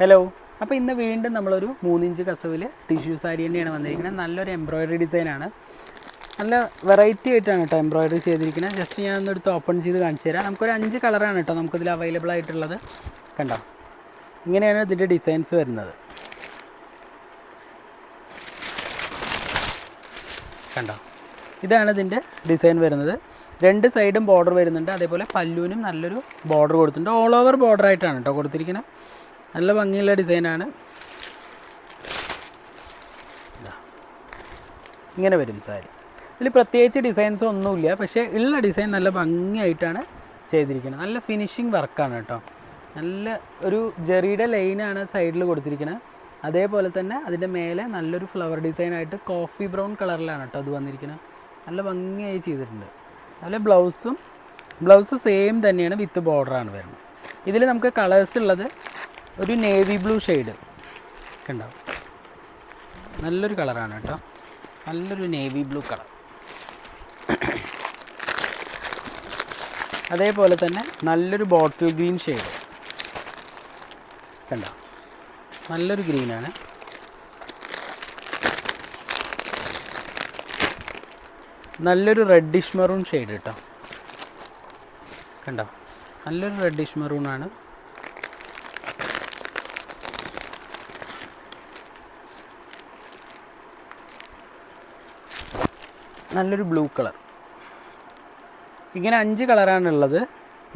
Hello, അപ്പോൾ ഇന്ന് വീണ്ടും നമ്മളൊരു 3 ഇഞ്ച് കസവിൽ ടിഷ്യൂ സാരി തന്നെയാണ് വന്നിരിക്കുന്നത്. നല്ലൊരു എംബ്രോയ്ഡറി ഡിസൈനാണ്. നല്ല വെറൈറ്റി ആയിട്ടാണ് കേട്ടോ എംബ്രോയ്ഡറി ചെയ്തിരിക്കുന്നത്. ജസ്റ്റ് ഞാൻ ഒന്നെടുത്ത് ഓപ്പൺ ചെയ്ത് കാണിച്ചു തരാം. നമുക്കൊരു 5 കളറാണ് കേട്ടോ നമുക്കിതിൽ അവൈലബിൾ ആയിട്ടുള്ളത്. കണ്ടോ, ഇങ്ങനെയാണ് ഇതിൻ്റെ ഡിസൈൻസ് വരുന്നത്. കണ്ടോ, ഇതാണ് ഇതിൻ്റെ ഡിസൈൻ വരുന്നത്. 2 സൈഡും ബോർഡർ വരുന്നുണ്ട്. അതേപോലെ പല്ലുവിനും നല്ലൊരു ബോർഡർ കൊടുത്തിട്ടുണ്ട്. ഓൾ ഓവർ ബോർഡർ ആയിട്ടാണ് കേട്ടോ കൊടുത്തിരിക്കുന്നത്. നല്ല ഭംഗിയുള്ള ഡിസൈനാണ്. ഇങ്ങനെ വരും സാരി. ഇതിൽ പ്രത്യേകിച്ച് ഡിസൈൻസ് ഒന്നുമില്ല, പക്ഷേ ഉള്ള ഡിസൈൻ നല്ല ഭംഗിയായിട്ടാണ് ചെയ്തിരിക്കുന്നത്. നല്ല ഫിനിഷിങ് വർക്കാണ് കേട്ടോ. നല്ല ഒരു ജെറിയുടെ ലൈനാണ് സൈഡിൽ കൊടുത്തിരിക്കുന്നത്. അതേപോലെ തന്നെ അതിൻ്റെ മേലെ നല്ലൊരു ഫ്ലവർ ഡിസൈനായിട്ട് കോഫി ബ്രൗൺ കളറിലാണ് കേട്ടോ അത് വന്നിരിക്കുന്നത്. നല്ല ഭംഗിയായി ചെയ്തിട്ടുണ്ട്. അതുപോലെ ബ്ലൗസ് സെയിം തന്നെയാണ്, വിത്ത് ബോർഡറാണ് വരുന്നത്. ഇതിൽ നമുക്ക് കളേഴ്സ് ഉള്ളത് ഒരു നേവി ബ്ലൂ ഷെയ്ഡ് കണ്ടോ, നല്ലൊരു കളറാണ് കേട്ടോ. നല്ലൊരു നേവി ബ്ലൂ കളർ. അതേപോലെ തന്നെ നല്ലൊരു ബോട്ടിൽ ഗ്രീൻ ഷെയ്ഡ് കണ്ടോ, നല്ലൊരു ഗ്രീനാണ്. നല്ലൊരു റെഡിഷ് മെറൂൺ ഷെയ്ഡ് കേട്ടോ. കണ്ടോ, നല്ലൊരു റെഡിഷ് മെറൂണാണ്. നല്ലൊരു ബ്ലൂ കളർ. ഇങ്ങനെ 5 കളറാണുള്ളത്.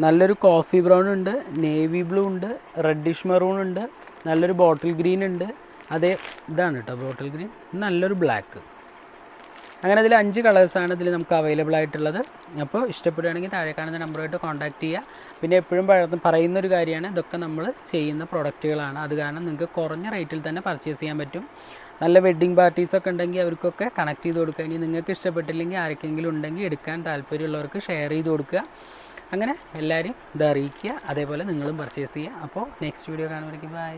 നല്ലൊരു കോഫി ബ്രൗൺ ഉണ്ട്, നേവി ബ്ലൂ ഉണ്ട്, റെഡിഷ് മെറൂൺ ഉണ്ട്, നല്ലൊരു ബോട്ടിൽ ഗ്രീൻ ഉണ്ട്. ഇതാണ് കേട്ടോ ബോട്ടിൽ ഗ്രീൻ. നല്ലൊരു ബ്ലാക്ക്. അങ്ങനെ ഇതിൽ 5 കളേഴ്സാണ് ഇതിൽ നമുക്ക് അവൈലബിൾ ആയിട്ടുള്ളത്. അപ്പോൾ ഇഷ്ടപ്പെടുകയാണെങ്കിൽ താഴെ കാണുന്ന നമ്പറുമായിട്ട് കോൺടാക്റ്റ് ചെയ്യുക. പിന്നെ എപ്പോഴും പറയുന്നൊരു കാര്യമാണ്, ഇതൊക്കെ നമ്മൾ ചെയ്യുന്ന പ്രൊഡക്റ്റുകളാണ്. അത് കാരണം നിങ്ങൾക്ക് കുറഞ്ഞ റേറ്റിൽ തന്നെ പർച്ചേസ് ചെയ്യാൻ പറ്റും. നല്ല വെഡ്ഡിങ് പാർട്ടീസൊക്കെ ഉണ്ടെങ്കിൽ അവർക്കൊക്കെ കണക്ട് ചെയ്ത് കൊടുക്കുക. ഇനി നിങ്ങൾക്ക് ഇഷ്ടപ്പെട്ടില്ലെങ്കിൽ ആർക്കെങ്കിലും ഉണ്ടെങ്കിൽ എടുക്കാൻ താല്പര്യമുള്ളവർക്ക് ഷെയർ ചെയ്ത് കൊടുക്കുക. അങ്ങനെ എല്ലാവരും ഇത് അറിയിക്കുക. അതേപോലെ നിങ്ങളും പർച്ചേസ് ചെയ്യുക. അപ്പോൾ നെക്സ്റ്റ് വീഡിയോ കാണുമ്പോഴേക്കും ബൈ.